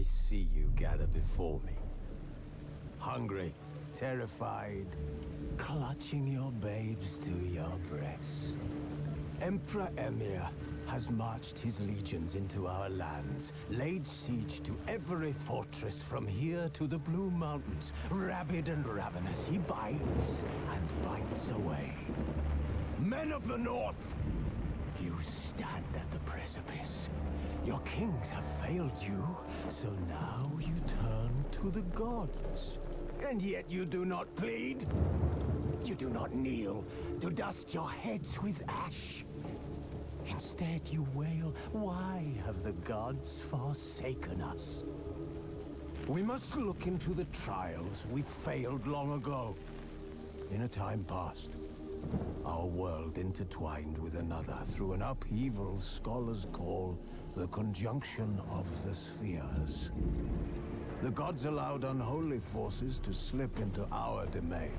see you gather before me. Hungry, terrified, clutching your babes to your breast. Emperor Emhyr has marched his legions into our lands, laid siege to every fortress from here to the Blue Mountains. Rabid and ravenous, he bites and bites away. Men of the North, you stand at the precipice. Your kings have failed you, so now you turn to the gods. And yet you do not plead. You do not kneel to dust your heads with ash. Instead you wail, why have the gods forsaken us? We must look into the trials we failed long ago. In a time past, our world intertwined with another through an upheaval scholars call the conjunction of the spheres. The gods allowed unholy forces to slip into our domain.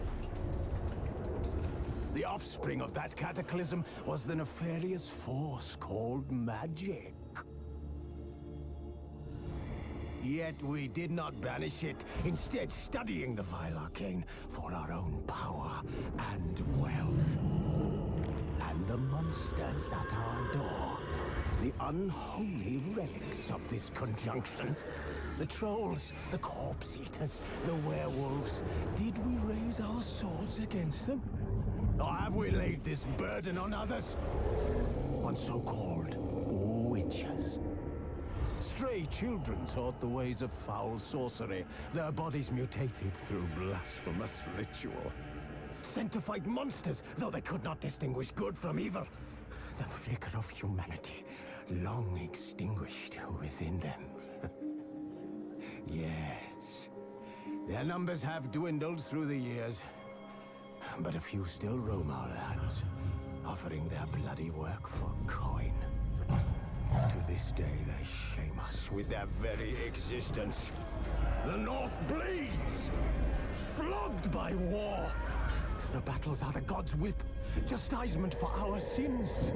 The offspring of that cataclysm was the nefarious force called magic. Yet we did not banish it, instead studying the vile arcane for our own power and wealth. And the monsters at our door, the unholy relics of this conjunction. The trolls, the corpse eaters, the werewolves. Did we raise our swords against them? Or have we laid this burden on others? On so-called witches. Stray children taught the ways of foul sorcery, their bodies mutated through blasphemous ritual. Sent to fight monsters, though they could not distinguish good from evil. The flicker of humanity, long extinguished within them. Yes, their numbers have dwindled through the years, but a few still roam our lands, offering their bloody work for coin. To this day, they shame us with their very existence. The North bleeds, flogged by war. The battles are the gods' whip, chastisement for our sins.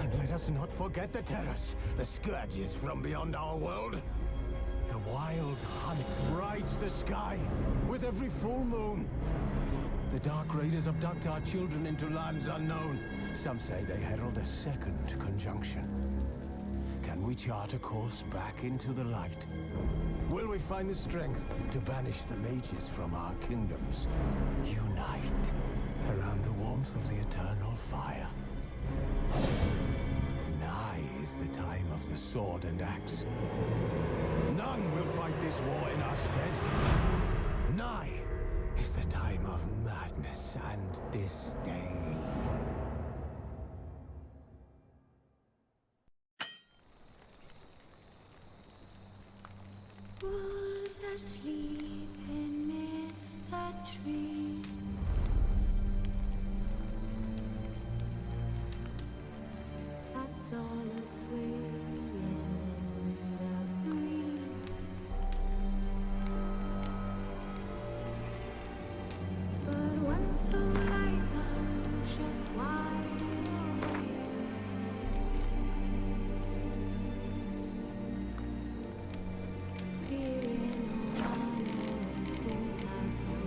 And let us not forget the terrors, the scourges from beyond our world. The wild hunt rides the sky with every full moon. The Dark Raiders abduct our children into lands unknown. Some say they herald a second conjunction. Can we chart a course back into the light? Will we find the strength to banish the mages from our kingdoms? Unite around the warmth of the eternal fire. Nigh is the time of the sword and axe. None will fight this war in our stead. Nigh is the time of madness and disdain. Wolves asleep amidst the trees. That's all swaying in the breeze. But one so light just wide awake. Fearing all whose hearts are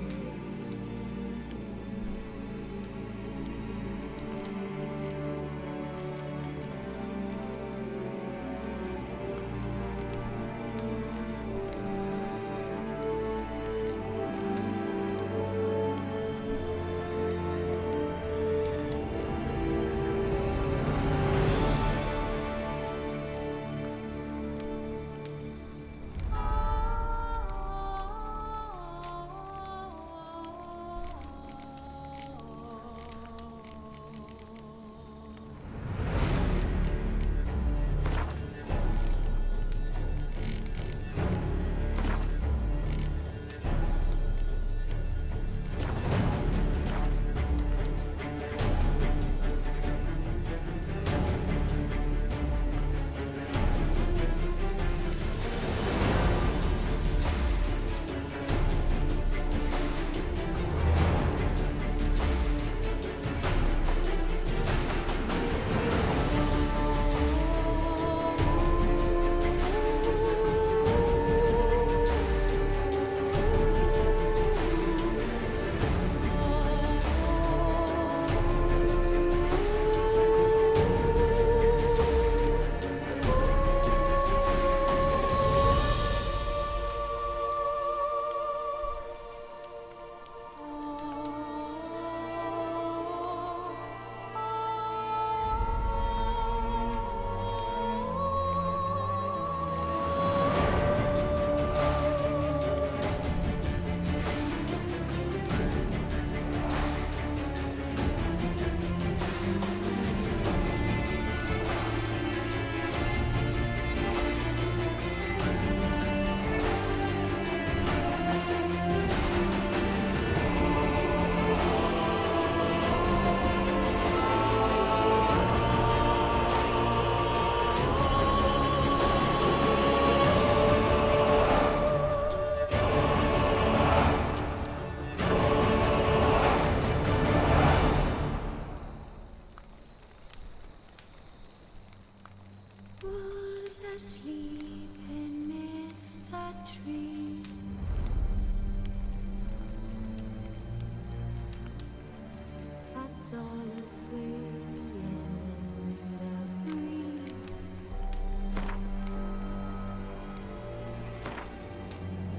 asleep amidst the trees. That's all a swaying in the breeze.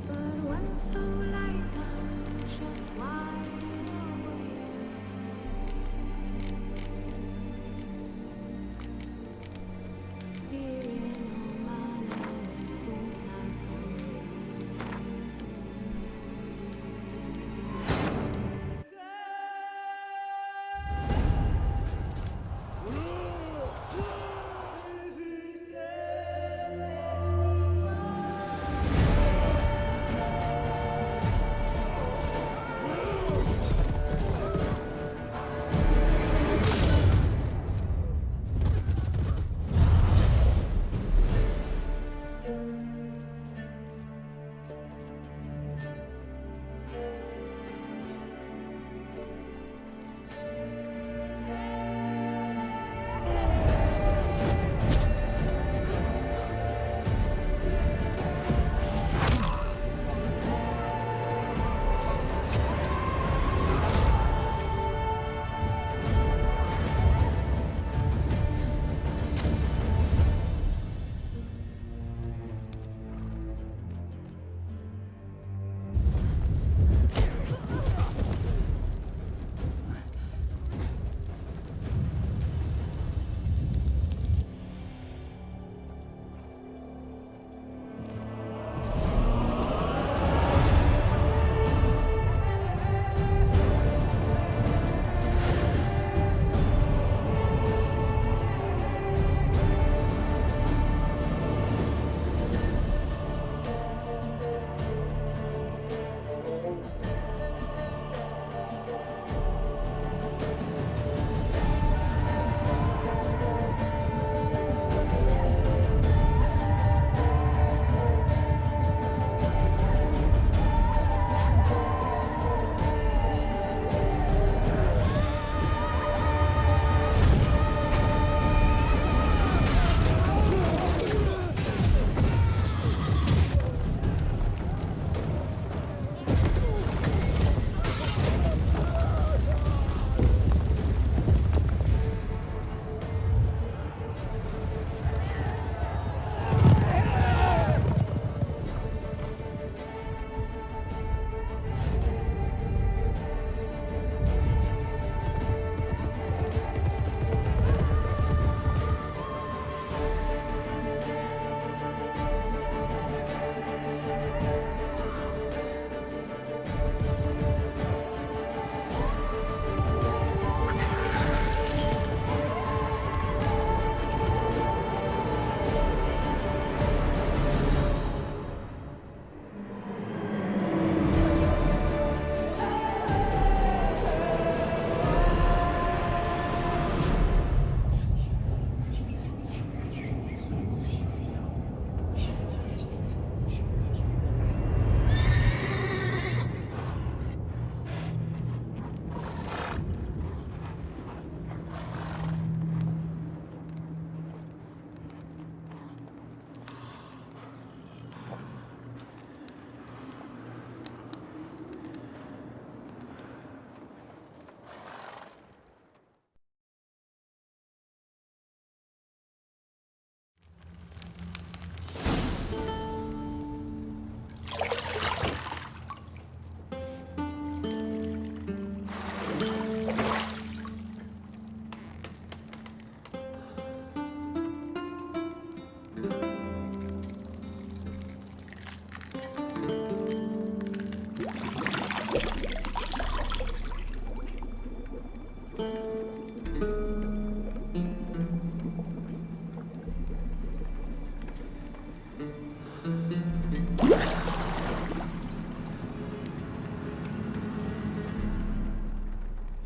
But when so light, I'm just wide awake. Fearing no matter whose nights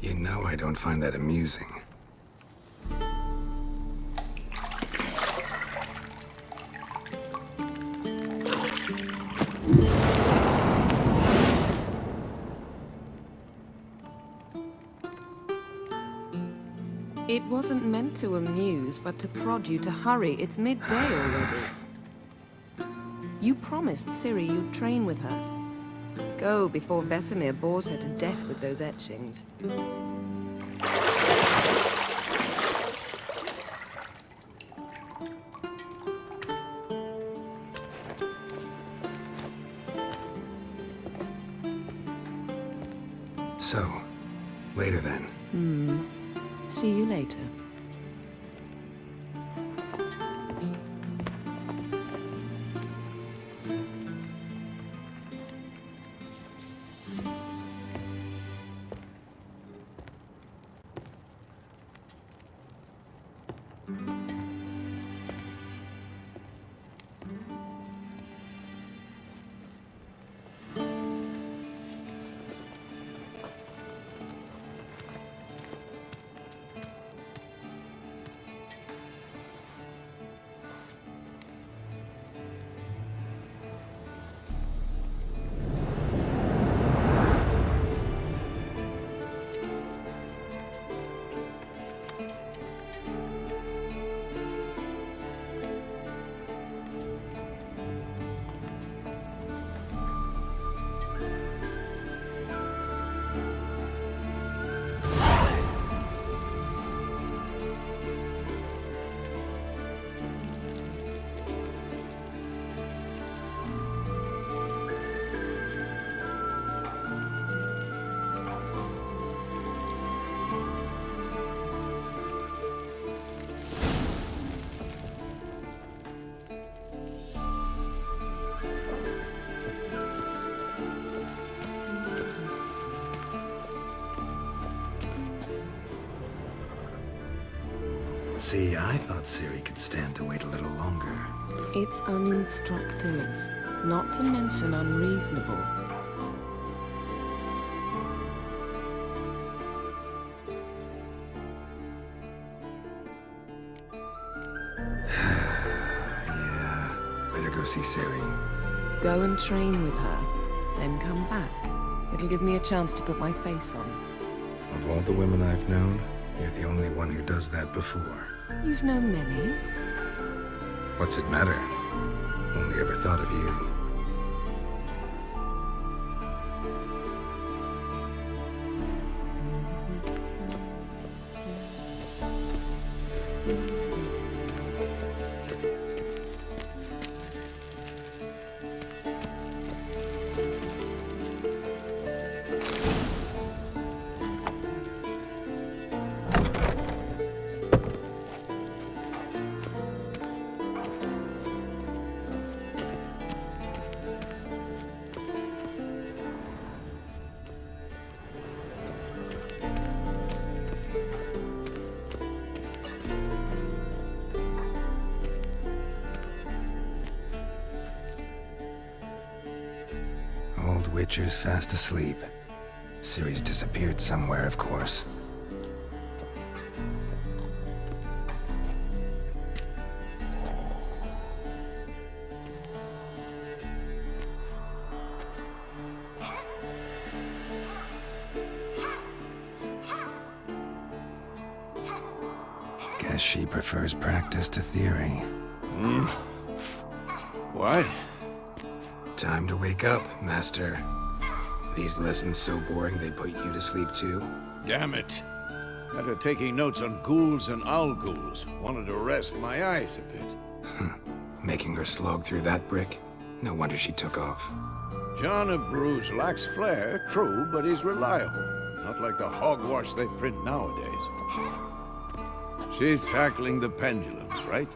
You know I don't find that amusing. It wasn't meant to amuse, but to prod you to hurry. It's midday already. You promised Ciri you'd train with her. Go before Vesemir bores her to death with those etchings. So, later then. See you later. See, I thought Ciri could stand to wait a little longer. It's uninstructive, not to mention unreasonable. Yeah, better go see Ciri. Go and train with her, then come back. It'll give me a chance to put my face on. Of all the women I've known, you're the only one who does that before. You've known many. What's it matter? Only ever thought of you. Old Witcher's fast asleep. Ciri's disappeared somewhere, of course. Guess she prefers practice to theory. What? Time to wake up, Master. These lessons so boring they put you to sleep too? Damn it. After taking notes on ghouls and owl ghouls, wanted to rest my eyes a bit. Making her slog through that brick? No wonder she took off. John of Bruges lacks flair, true, but he's reliable. Not like the hogwash they print nowadays. She's tackling the pendulums, right?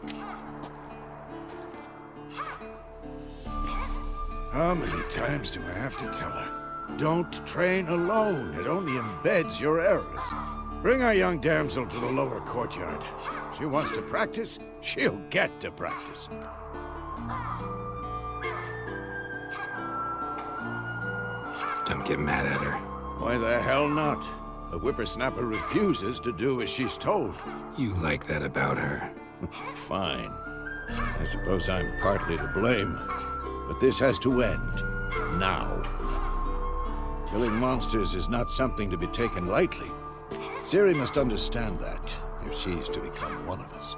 How many times do I have to tell her? Don't train alone. It only embeds your errors. Bring our young damsel to the lower courtyard. She wants to practice, she'll get to practice. Don't get mad at her. Why the hell not? The whippersnapper refuses to do as she's told. You like that about her. Fine. I suppose I'm partly to blame. But this has to end. Now. Killing monsters is not something to be taken lightly. Ciri must understand that, if she's to become one of us.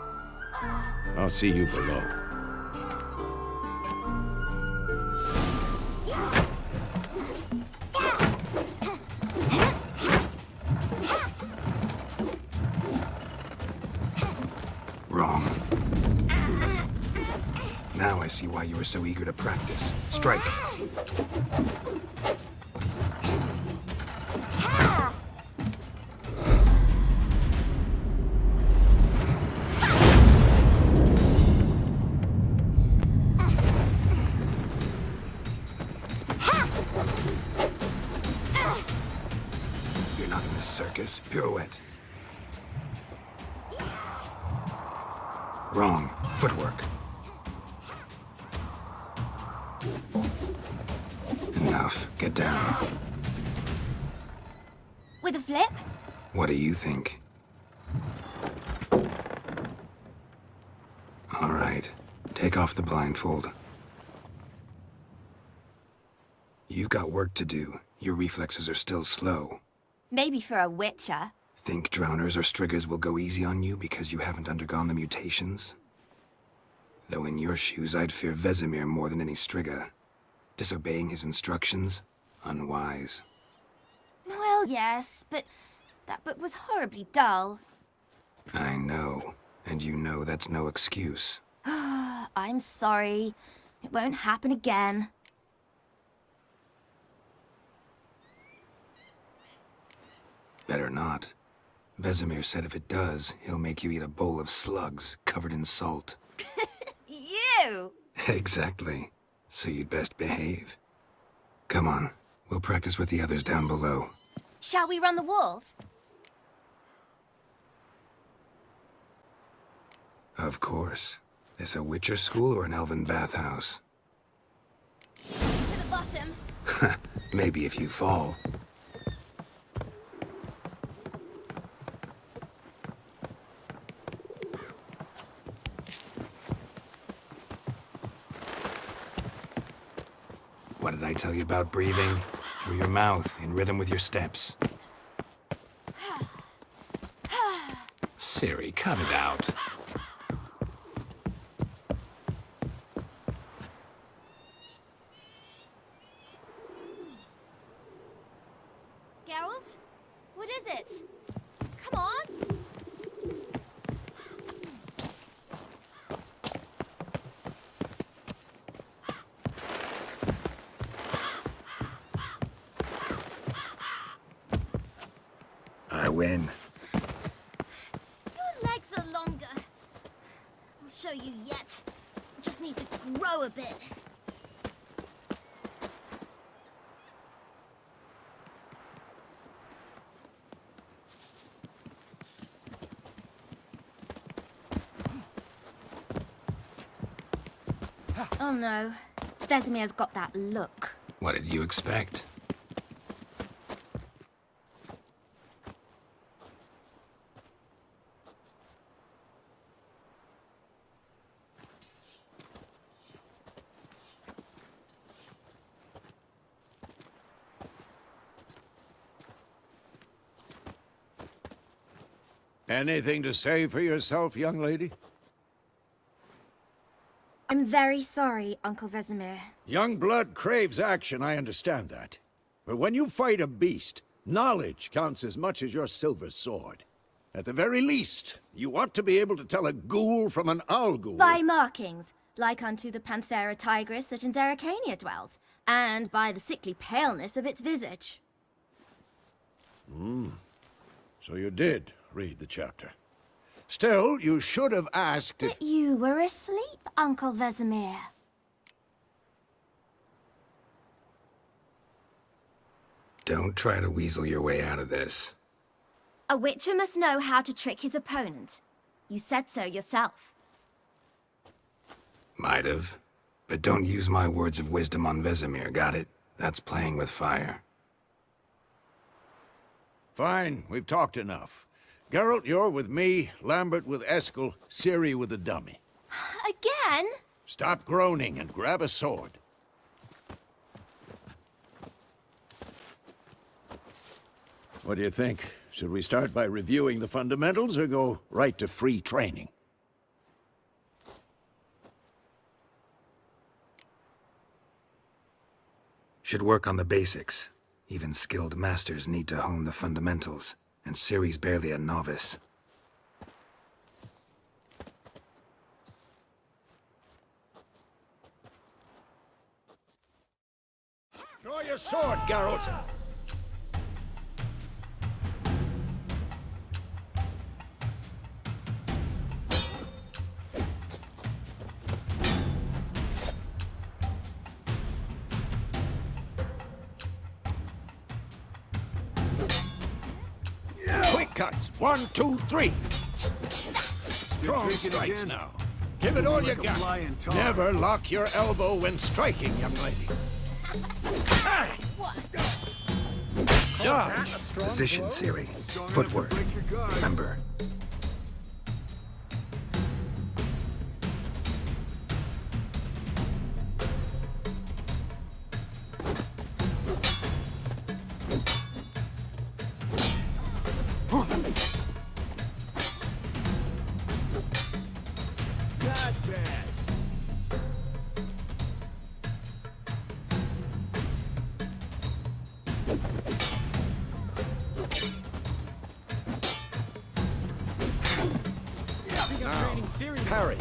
I'll see you below. Wrong. Now I see why you were so eager to practice. Strike. You're not in this circus. Pirouette. Wrong. Footwork. Enough. Get down. With a flip? What do you think? All right. Take off the blindfold. You've got work to do. Your reflexes are still slow. Maybe for a witcher. Think drowners or striggers will go easy on you because you haven't undergone the mutations? Though in your shoes, I'd fear Vesemir more than any strigger. Disobeying his instructions? Unwise. Well, yes, but that book was horribly dull. I know. And you know that's no excuse. I'm sorry. It won't happen again. Better not. Vesemir said if it does, he'll make you eat a bowl of slugs covered in salt. You! Exactly. So you'd best behave. Come on. We'll practice with the others down below. Shall we run the walls? Of course. This a Witcher school or an elven bathhouse? To the bottom. Maybe if you fall. What did I tell you about breathing? Through your mouth, in rhythm with your steps. Ciri, cut it out. Geralt? What is it? Come on! I win. Your legs are longer. I'll show you yet. Just need to grow a bit. Oh no. Vesemir's got that look. What did you expect? Anything to say for yourself, young lady? I'm very sorry, Uncle Vesemir. Young blood craves action, I understand that. But when you fight a beast, knowledge counts as much as your silver sword. At the very least, you ought to be able to tell a ghoul from an owl ghoul. By markings, like unto the Panthera tigris that in Zerrikania dwells, and by the sickly paleness of its visage. So you did read the chapter. Still, you should have asked if... But you were asleep, Uncle Vesemir. Don't try to weasel your way out of this. A witcher must know how to trick his opponent. You said so yourself. Might have. But don't use my words of wisdom on Vesemir, got it? That's playing with fire. Fine, we've talked enough. Geralt, you're with me, Lambert with Eskel, Ciri with the dummy. Again? Stop groaning and grab a sword. What do you think? Should we start by reviewing the fundamentals or go right to free training? Should work on the basics. Even skilled masters need to hone the fundamentals, and Ciri's barely a novice. your sword, Geralt! Quick cuts! 1, 2, 3! Strong drinking strikes again? now. Give it all you Like a got. fly in tar. Never lock your elbow when striking, young lady. Done. Position, Ciri. Strong enough to Footwork. break your guard. Remember. Not bad. Parry.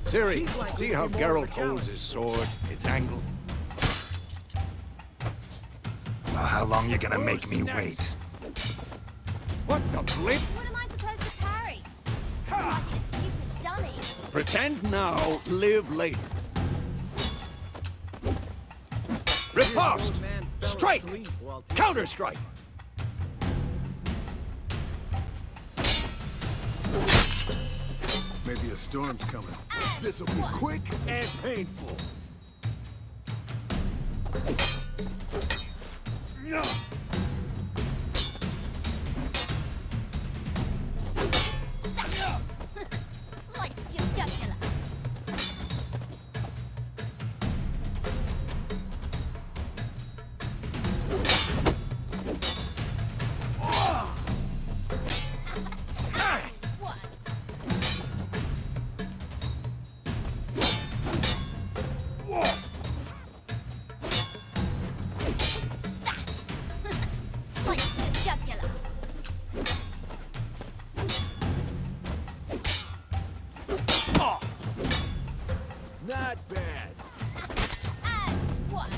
Ciri, see how Geralt holds his sword, its angle? Well, how long you gonna make me next? wait? What the blip? What am I supposed to parry? What, you stupid dummy? Pretend now, live later. Riposte! Strike! Counter-strike! Maybe a storm's coming. This'll be quick and painful. Sliced your jugular. What? That! Sliced your jugular. Not bad. And what?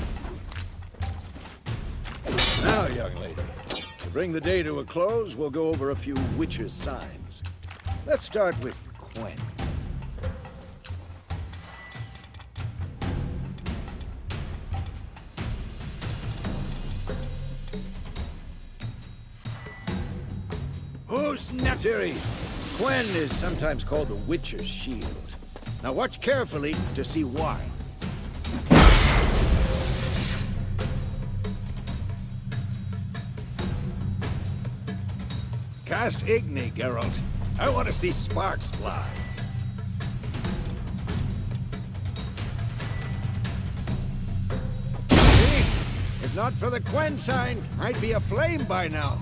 Now, young lady, to bring the day to a close, we'll go over a few witches' signs. Let's start with Quen. Who's next? Ciri, Quen is sometimes called the Witcher's Shield. Now watch carefully to see why. Cast Igni, Geralt. I want to see sparks fly. See? If not for the Quen sign, I'd be aflame by now.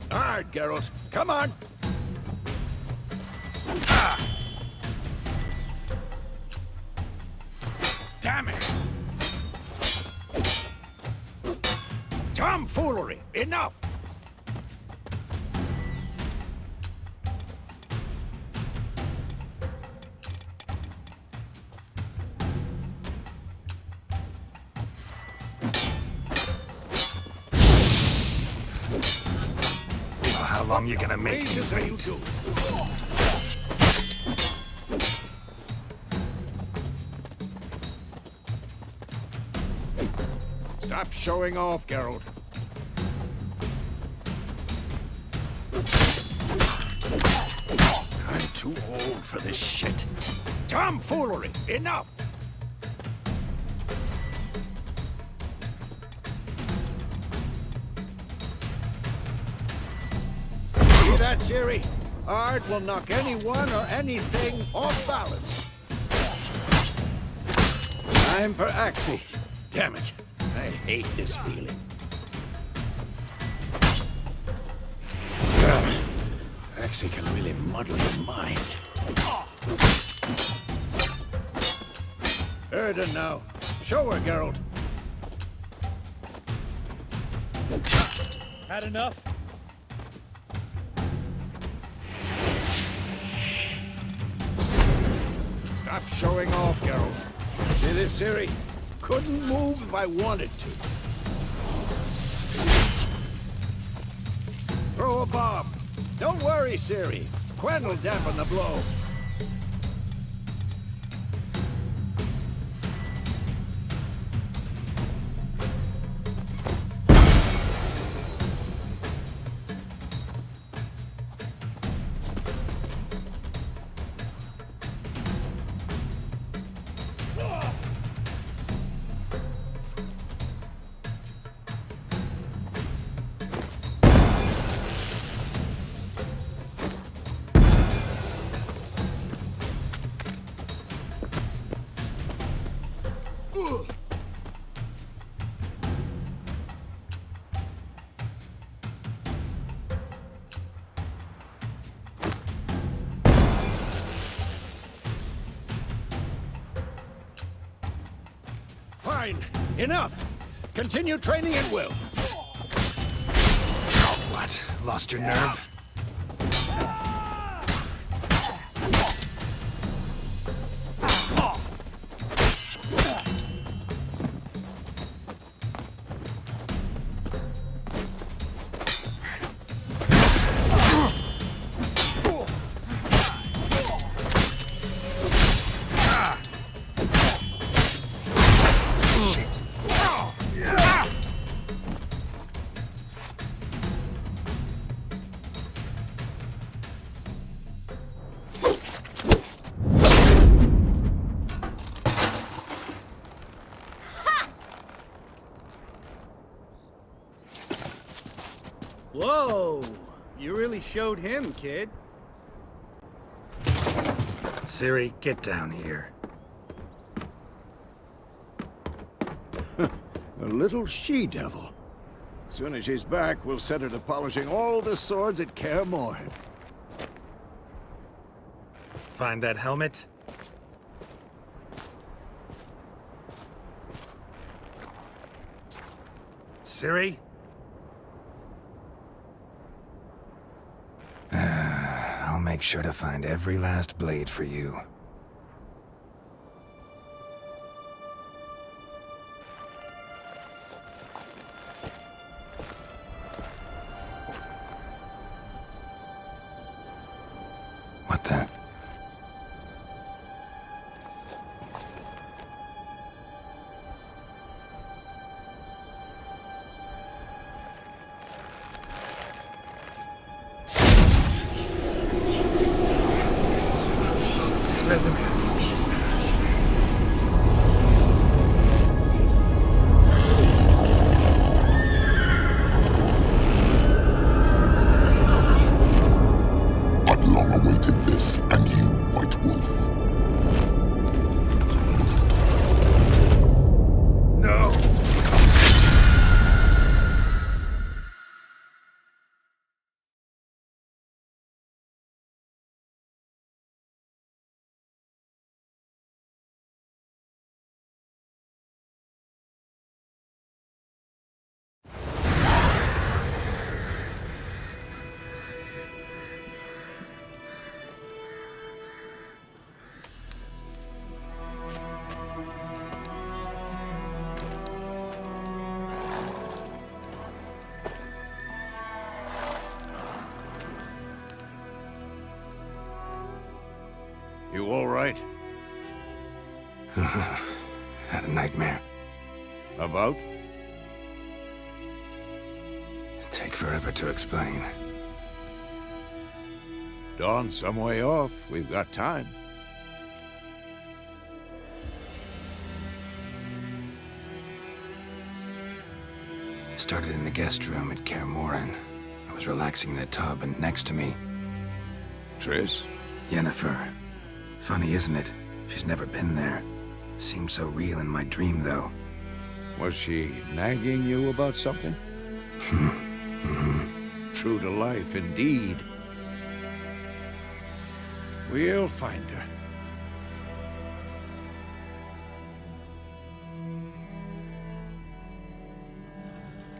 Hard, Geralt. Come on. Ah. Damn it. Tomfoolery! Enough! Well, how long you gonna make me Praises are you wait? do. Stop showing off, Geralt. I'm too old for this shit. Tomfoolery! Enough! See that, Ciri? Art will knock anyone or anything off balance. Time for Axii. Damn it. I hate this feeling. Axii can really muddle your mind. Erden now. Show her, Geralt. Had enough? Stop showing off, Geralt. See this, Ciri? couldn't move if I wanted to. Throw a bomb. Don't worry, Ciri. Quen will dampen the blow. Fine. Enough. Continue training at will. What? Lost your nerve? Whoa! You really showed him, kid. Ciri, get down here. A little she-devil. Soon as she's back, we'll set her to polishing all the swords at Kaer Morhen. Find that helmet? Ciri? I'll make sure to find every last blade for you. What the? Vesemir. I've long awaited this, and you, White Wolf. No! You all right? Had a nightmare. About? Take forever to explain. Dawn's some way off. We've got time. Started in the guest room at Kaer Morhen. I was relaxing in the tub, and next to me, Triss? Yennefer. Funny, isn't it? She's never been there. Seemed so real in my dream, though. Was she nagging you about something? True to life, indeed. We'll find her.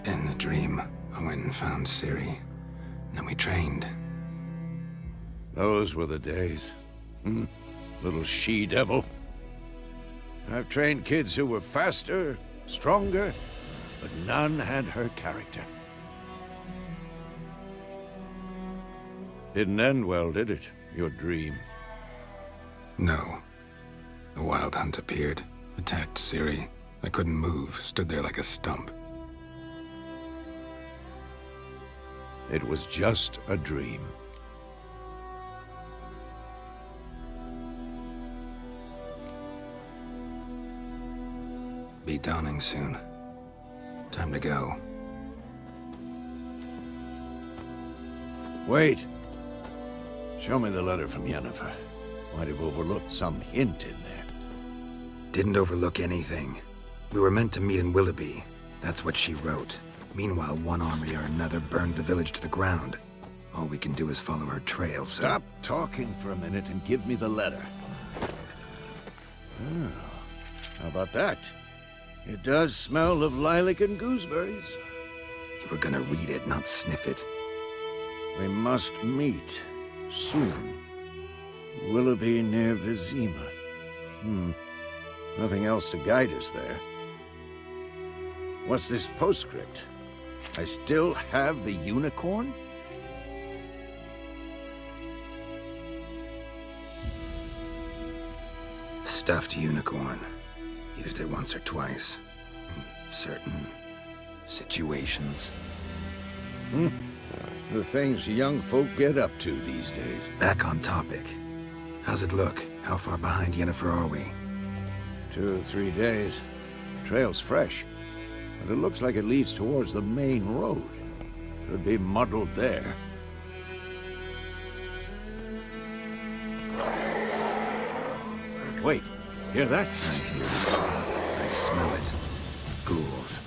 In the dream, I went and found Ciri. Then we trained. Those were the days. Little she-devil. I've trained kids who were faster, stronger, but none had her character. Didn't end well, did it? Your dream? No. A wild hunt appeared, attacked Ciri. I couldn't move, stood there like a stump. It was just a dream. Be dawning soon. Time to go. Wait. Show me the letter from Yennefer. Might have overlooked some hint in there. Didn't overlook anything. We were meant to meet in Willoughby. That's what she wrote. Meanwhile, one army or another burned the village to the ground. All we can do is follow her trail, so... Stop talking for a minute and give me the letter. Oh, how about that? It does smell of lilac and gooseberries. You were gonna read it, not sniff it. We must meet soon. Willoughby near Vizima. Nothing else to guide us there. What's this postscript? I still have the unicorn? Stuffed unicorn. Used it once or twice. In certain situations. The things young folk get up to these days. Back on topic. How's it look? How far behind Yennefer are we? 2 or 3 days. Trail's fresh, but it looks like it leads towards the main road. Could be muddled there. Wait, hear that? I hear it. I smell it. Ghouls.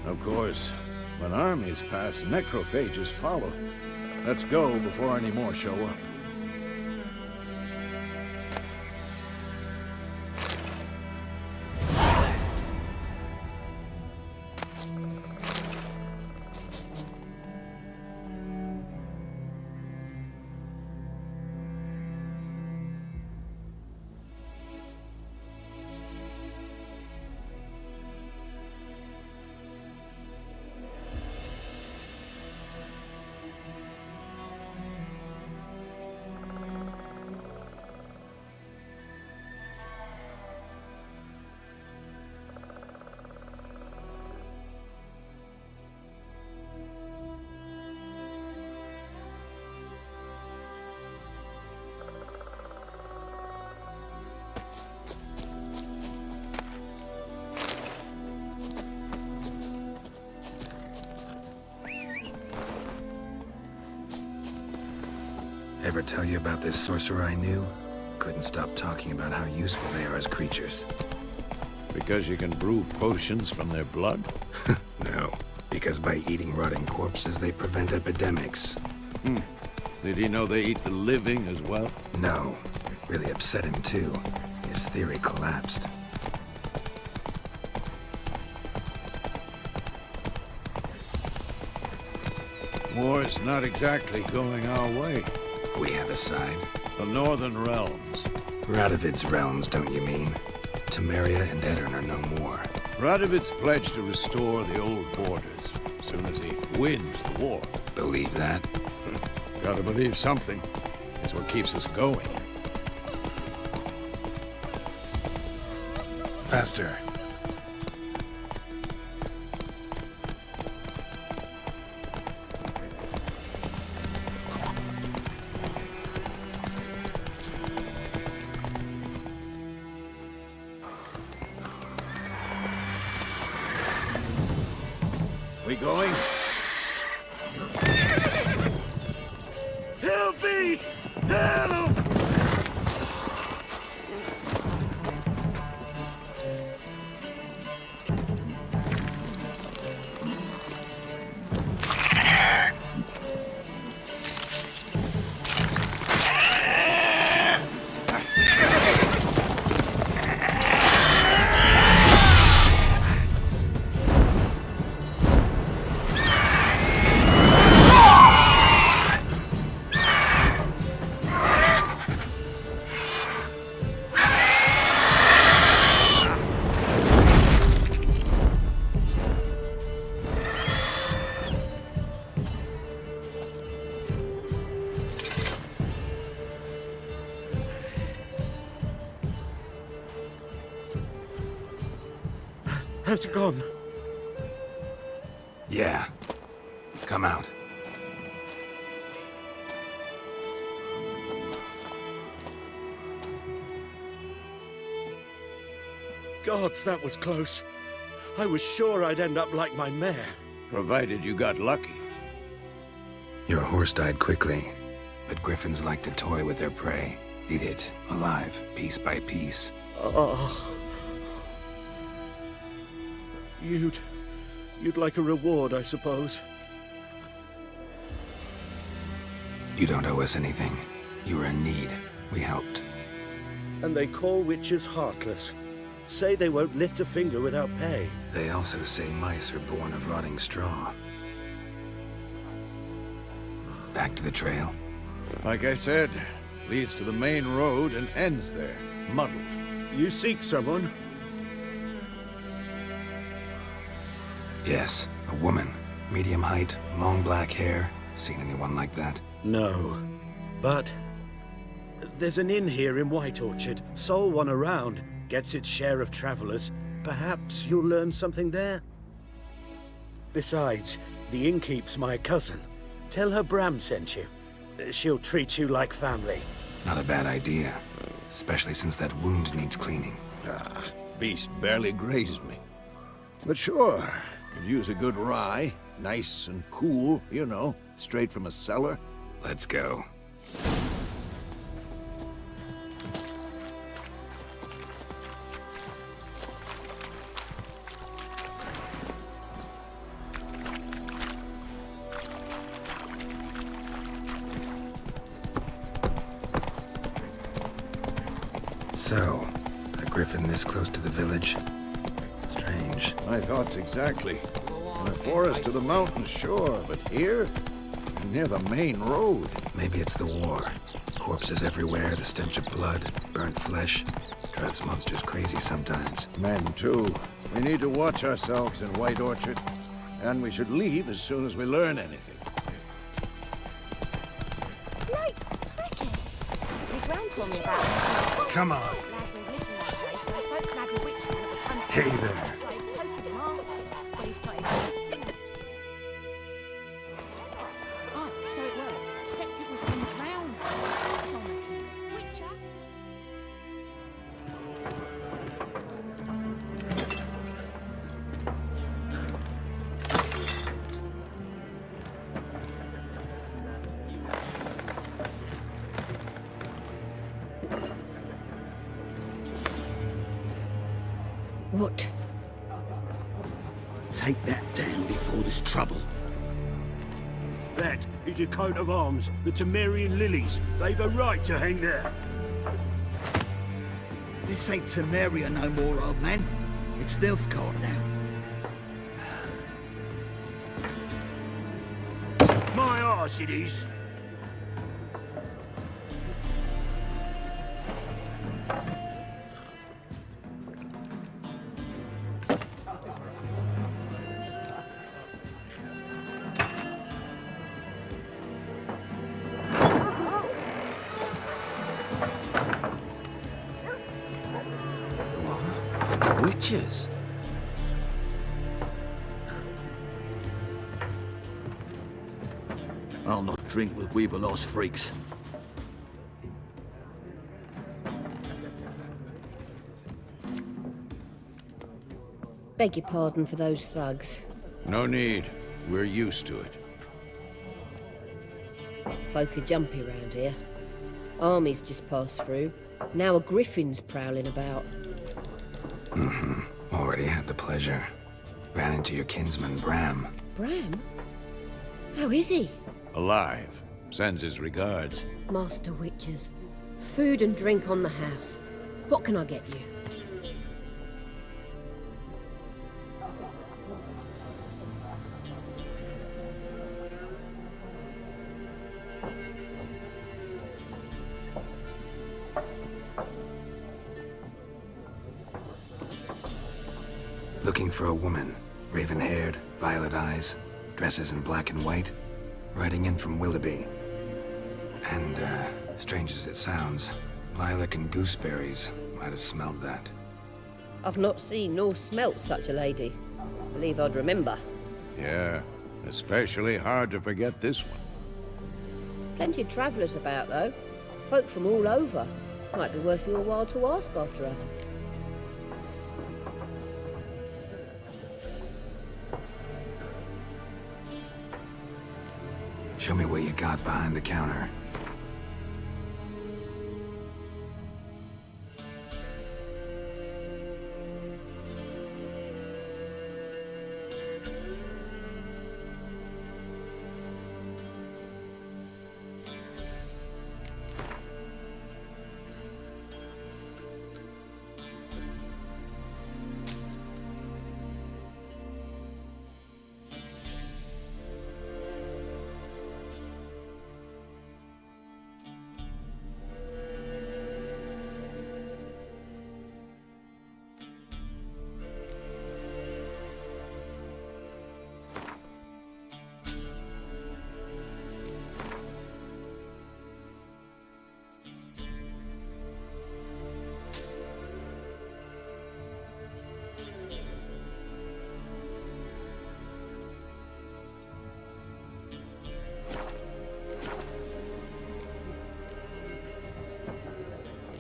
Of course, when armies pass, necrophages follow. Let's go before any more show up. Ever tell you about this sorcerer I knew? Couldn't stop talking about how useful they are as creatures. Because you can brew potions from their blood? No, because by eating rotting corpses, they prevent epidemics. Did he know they eat the living as well? No, really upset him too. His theory collapsed. War's not exactly going our way. We have a side. The Northern Realms. Radovid's realms, don't you mean? Temeria and Edirn are no more. Radovid's pledged to restore the old borders, as soon as he wins the war. Believe that? Gotta believe something is what keeps us going. Faster. We going? Help me! Help! Has it gone? Yeah. Come out. Gods, that was close. I was sure I'd end up like my mare. Provided you got lucky. Your horse died quickly, but griffins like to toy with their prey. Eat it, alive, piece by piece. Oh. You'd like a reward, I suppose. You don't owe us anything. You were in need. We helped. And they call witches heartless. Say they won't lift a finger without pay. They also say mice are born of rotting straw. Back to the trail. Like I said, leads to the main road and ends there, muddled. You seek someone? Yes, a woman. Medium height, long black hair. Seen anyone like that? No. But there's an inn here in White Orchard. Sole one around. Gets its share of travelers. Perhaps you'll learn something there? Besides, the innkeep's my cousin. Tell her Bram sent you. She'll treat you like family. Not a bad idea. Especially since that wound needs cleaning. Ah, beast barely grazed me. But sure, could use a good rye. Nice and cool, you know, straight from a cellar. Let's go. So, a griffin this close to the village? Strange. My thoughts exactly. In the forest to the mountains, sure, but here? Near the main road. Maybe it's the war. Corpses everywhere, the stench of blood, burnt flesh. Drives monsters crazy sometimes. Men, too. We need to watch ourselves in White Orchard. And we should leave as soon as we learn anything. Like crickets. My grand told me about it. Come on. Hey there. Oh, so it worked. Except it was some drowned. Slept on it. Witcher? What? Take that down before there's trouble. That is a coat of arms, the Temerian lilies. They've a right to hang there. This ain't Temeria no more, old man. It's Nilfgaard now. My arse it is. Witches? I'll not drink with Weaverlost freaks. Beg your pardon for those thugs. No need. We're used to it. Folk are jumpy round here. Armies just passed through. Now a griffin's prowling about. Already had the pleasure. Ran into your kinsman, Bram. Bram? How is he? Alive. Sends his regards. Master Witches. Food and drink on the house. What can I get you? Looking for a woman. Raven-haired, violet eyes, dresses in black and white. Riding in from Willoughby. And, strange as it sounds, lilac and gooseberries might have smelled that. I've not seen nor smelt such a lady. Believe I'd remember. Yeah, especially hard to forget this one. Plenty of travellers about, though. Folk from all over. Might be worth your while to ask after her. Show me what you got behind the counter.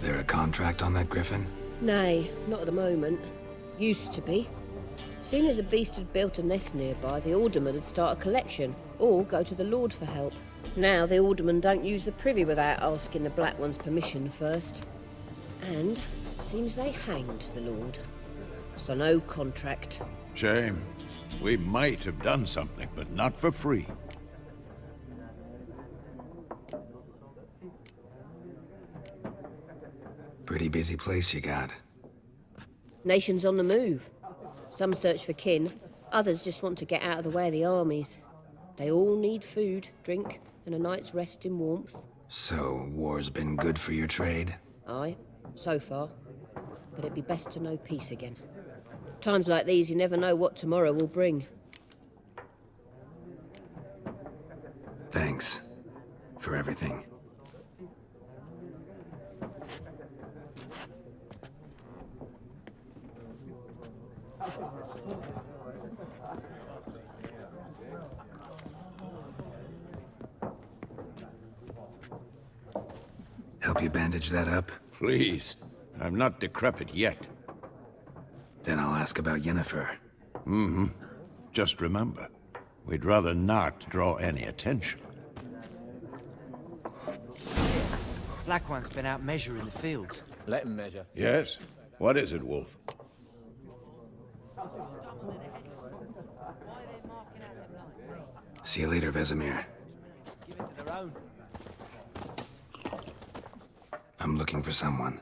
There a contract on that griffin? Nay, not at the moment. Used to be. Soon as a beast had built a nest nearby, the alderman would start a collection, or go to the Lord for help. Now the alderman don't use the privy without asking the Black One's permission first. And seems they hanged the Lord. So no contract. Shame. We might have done something, but not for free. Pretty busy place you got. Nations on the move. Some search for kin, others just want to get out of the way of the armies. They all need food, drink, and a night's rest in warmth. So, war's been good for your trade? Aye, so far. But it'd be best to know peace again. Times like these, you never know what tomorrow will bring. Thanks. For everything. Help you bandage that up? Please. I'm not decrepit yet. Then I'll ask about Yennefer. Just remember, we'd rather not draw any attention. Black One's been out measuring the fields. Let him measure. Yes? What is it, Wolf? See you later, Vesemir. Give it to their own. I'm looking for someone.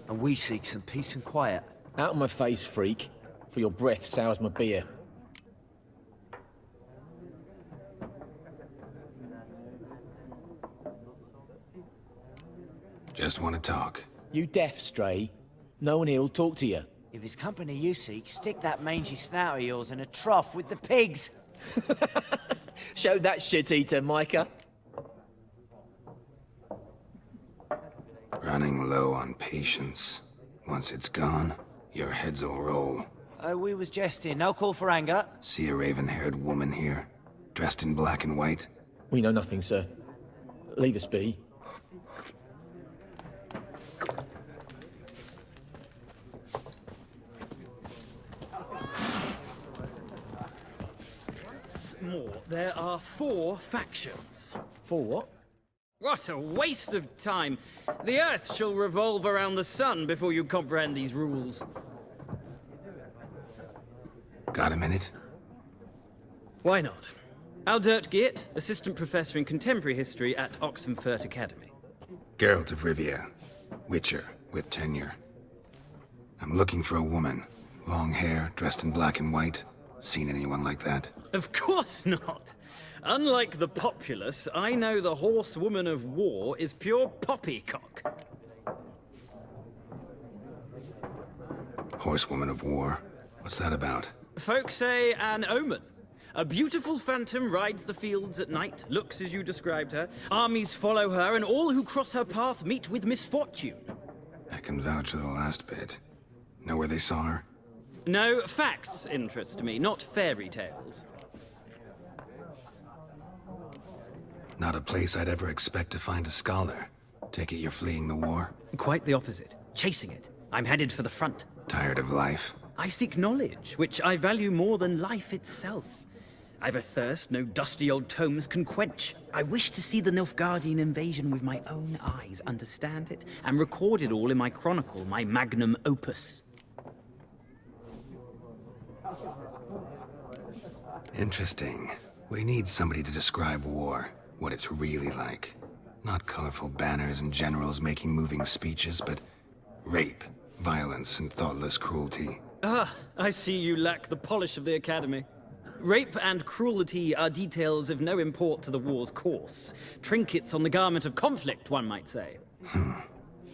And we seek some peace and quiet. Out of my face, freak. For your breath sours my beer. Just want to talk. You deaf, Stray? No one here'll talk to you. If it's company you seek, stick that mangy snout of yours in a trough with the pigs. Show that shit-eater, Micah. Running low on patience. Once it's gone, Your heads will roll. We was jesting. No call for anger. See a raven-haired woman here, dressed in black and white? We know nothing, sir. Leave us be. More. There are 4 factions. 4 what? What a waste of time. The Earth shall revolve around the sun before you comprehend these rules. Got a minute? Why not? Aldert Geert, Assistant Professor in Contemporary History at Oxenfurt Academy. Geralt of Rivia, Witcher, with tenure. I'm looking for a woman. Long hair, dressed in black and white. Seen anyone like that? Of course not. Unlike the populace, I know the horsewoman of war is pure poppycock. Horsewoman of war? What's that about? Folk say an omen. A beautiful phantom rides the fields at night, looks as you described her. Armies follow her, and all who cross her path meet with misfortune. I can vouch for the last bit. Know where they saw her? No, facts interest me, not fairy tales. Not a place I'd ever expect to find a scholar. Take it you're fleeing the war? Quite the opposite. Chasing it. I'm headed for the front. Tired of life? I seek knowledge, which I value more than life itself. I've a thirst no dusty old tomes can quench. I wish to see the Nilfgaardian invasion with my own eyes, understand it, and record it all in my chronicle, my magnum opus. Interesting. We need somebody to describe war, what it's really like. Not colorful banners and generals making moving speeches, but rape, violence, and thoughtless cruelty. Ah, I see you lack the polish of the Academy. Rape and cruelty are details of no import to the war's course. Trinkets on the garment of conflict, one might say.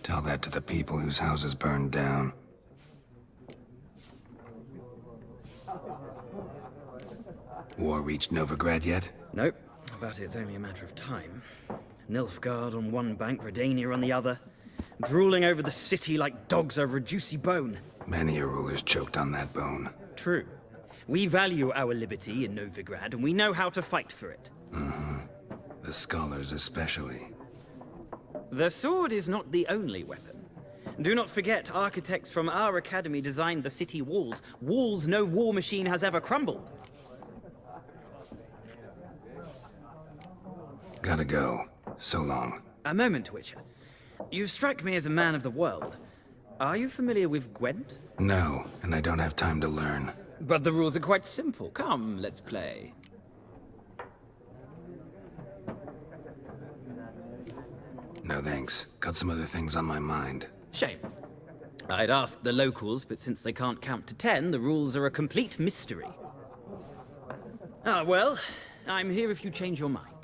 Tell that to the people whose houses burned down. War reached Novigrad yet? Nope, but it's only a matter of time. Nilfgaard on one bank, Redania on the other. Drooling over the city like dogs over a juicy bone. Many a ruler's choked on that bone. True. We value our liberty in Novigrad, and we know how to fight for it. The scholars especially. The sword is not the only weapon. Do not forget, architects from our academy designed the city walls. Walls no war machine has ever crumbled. Gotta go. So long. A moment, Witcher. You strike me as a man of the world. Are you familiar with Gwent? No, and I don't have time to learn. But the rules are quite simple. Come, let's play. No thanks. Got some other things on my mind. Shame. I'd ask the locals, but since they can't count to 10, the rules are a complete mystery. Ah, well, I'm here if you change your mind.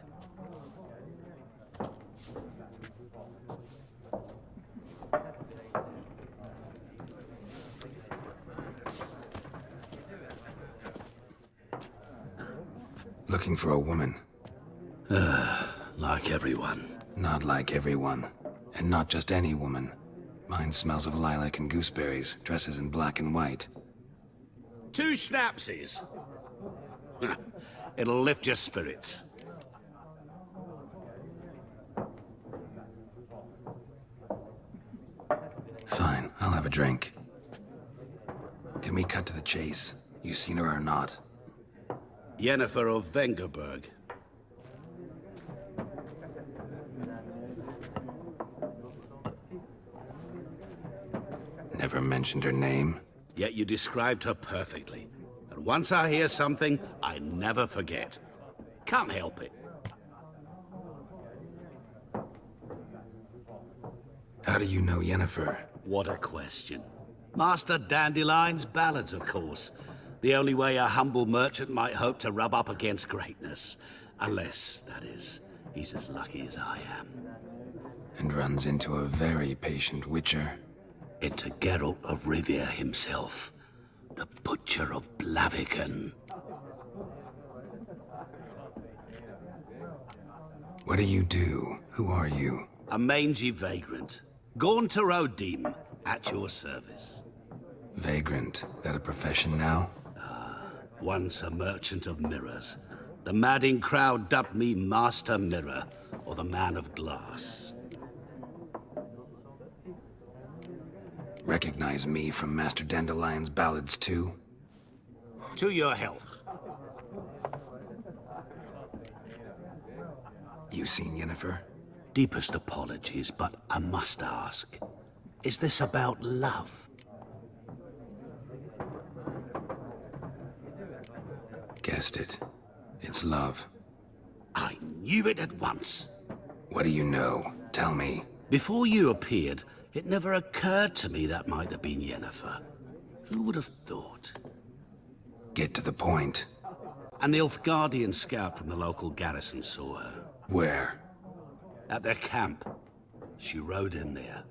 Looking for a woman. Like everyone. Not like everyone. And not just any woman. Mine smells of lilac and gooseberries, dresses in black and white. 2 schnapsies. It'll lift your spirits. Fine, I'll have a drink. Can we cut to the chase? You seen her or not? Yennefer of Vengerberg. Never mentioned her name. Yet you described her perfectly. And once I hear something, I never forget. Can't help it. How do you know Yennefer? What a question. Master Dandelion's ballads, of course. The only way a humble merchant might hope to rub up against greatness. Unless, that is, he's as lucky as I am. And runs into a very patient witcher. Into Geralt of Rivia himself. The Butcher of Blaviken. What do you do? Who are you? A mangy vagrant. Gaunter O'Deem, at your service. Vagrant. That a profession now? Once a merchant of mirrors. The madding crowd dubbed me Master Mirror, or the Man of Glass. Recognize me from Master Dandelion's ballads too? To your health. You seen Yennefer? Deepest apologies, but I must ask. Is this about love? Guessed it. It's love. I knew it at once. What do you know? Tell me. Before you appeared, it never occurred to me that might have been Yennefer. Who would have thought? Get to the point. An Nilfgaardian scout from the local garrison saw her. Where? At their camp. She rode in there.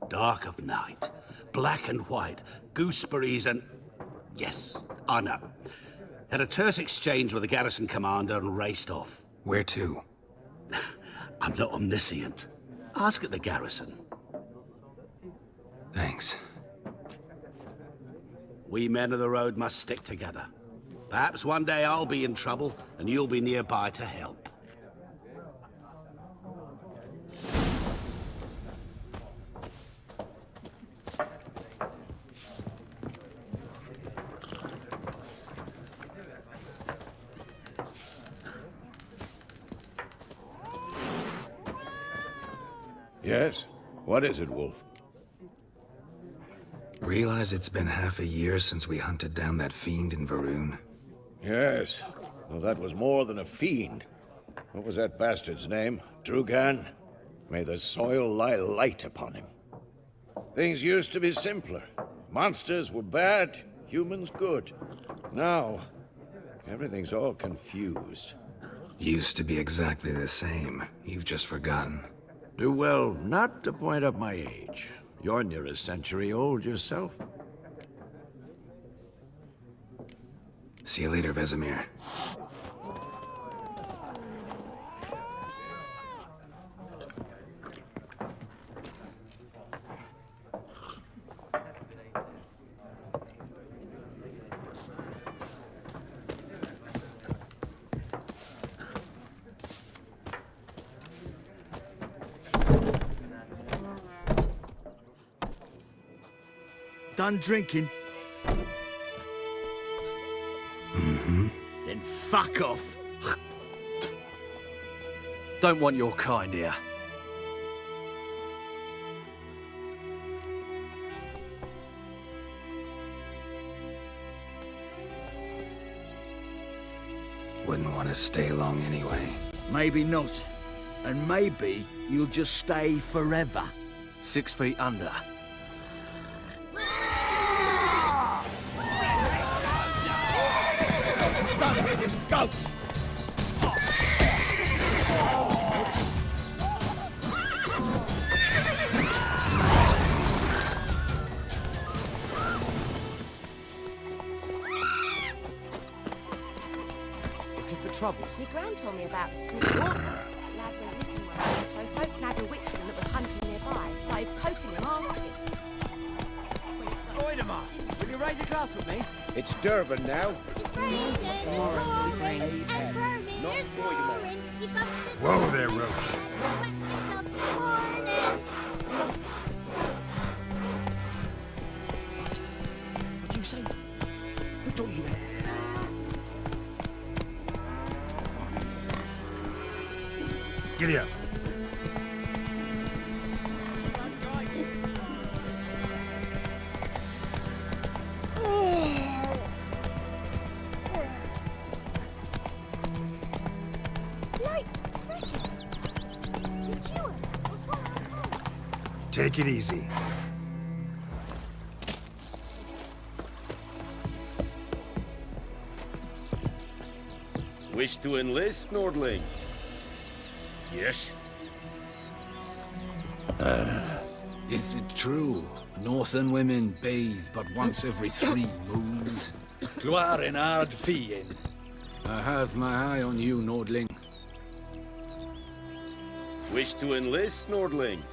Dark of night. Black and white. Gooseberries and... Yes, I know. Had a terse exchange with the garrison commander and raced off. Where to? I'm not omniscient. Ask at the garrison. Thanks. We men of the road must stick together. Perhaps one day I'll be in trouble and you'll be nearby to help. Yes? What is it, Wolf? Realize it's been half a year since we hunted down that fiend in Varun? Yes. Well, that was more than a fiend. What was that bastard's name? Drugan? May the soil lie light upon him. Things used to be simpler. Monsters were bad, humans good. Now, everything's all confused. Used to be exactly the same. You've just forgotten. Do well not to point up my age. You're near a century old yourself. See you later, Vesemir. Done drinking? Mm-hmm. Then fuck off. Don't want your kind here. Wouldn't want to stay long anyway. Maybe not. And maybe you'll just stay forever. 6 feet under. Son of a ghost! Looking for trouble? My gran told me about the sneak. Lad went missing one day, so folk nabbed a witchman that was hunting nearby. Started poking him, asking. Goidemar, will you raise a glass with me? It's Durban now. Whoa there, Roach. What'd you say? Who told you that? Giddy up. Take it easy. Wish to enlist, Nordling? Yes. Is it true? Northern women bathe but once every 3 moons? Gloire en ard fien. I have my eye on you, Nordling. Wish to enlist, Nordling?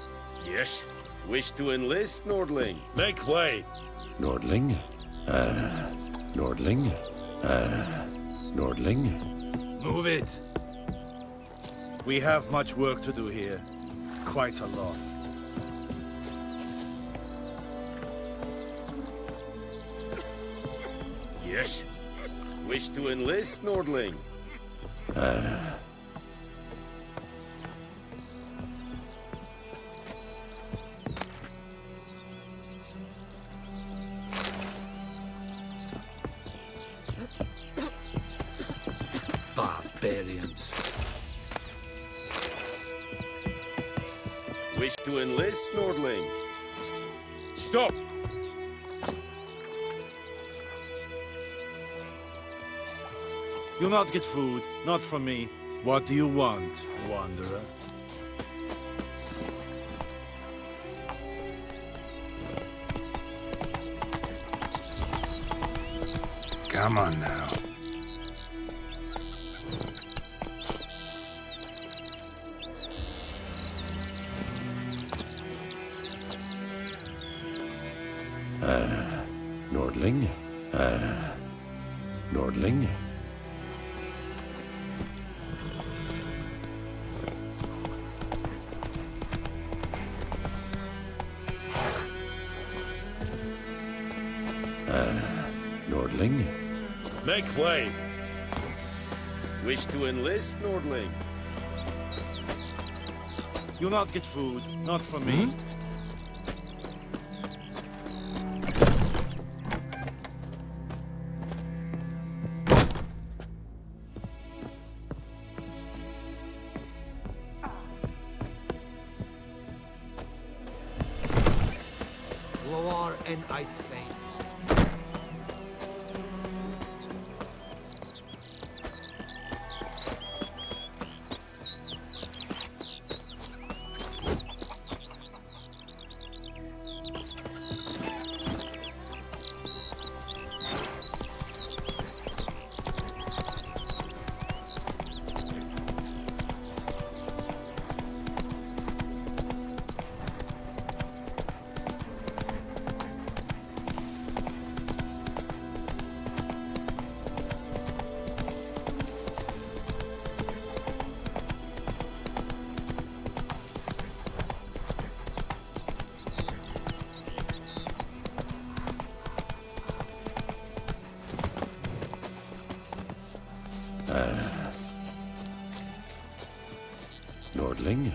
Yes. Wish to enlist, Nordling? Make way. Nordling? Nordling? Nordling? Move it. We have much work to do here. Quite a lot. Yes? Wish to enlist, Nordling? Barbarians. Wish to enlist, Nordling? Stop! You'll not get food, not from me. What do you want, wanderer? Come on now. Nordling? Nordling? Nordling? Make way! Wish to enlist, Nordling? You'll not get food, not from me. Loar and I'd fain. Nordling?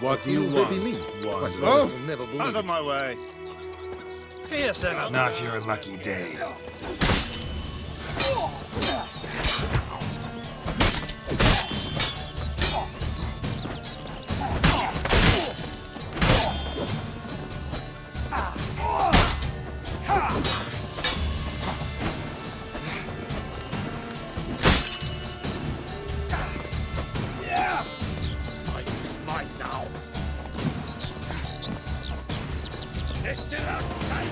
What do you want, wanderer? Oh! Out of my way! Here, Senna. Not your lucky day. Life is mine now. It's still outside.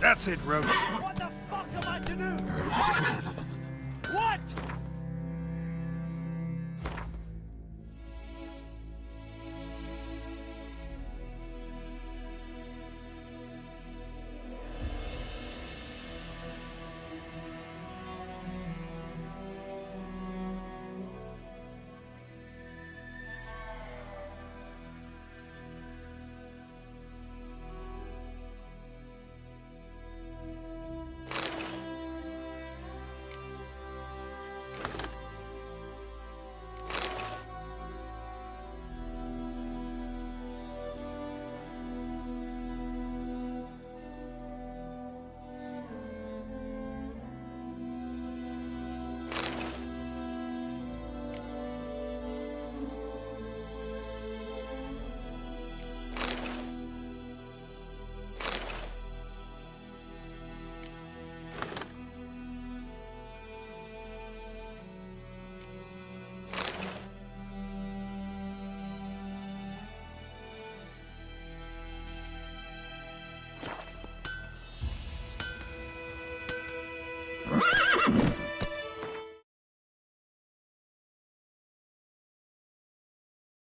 That's it, Roach.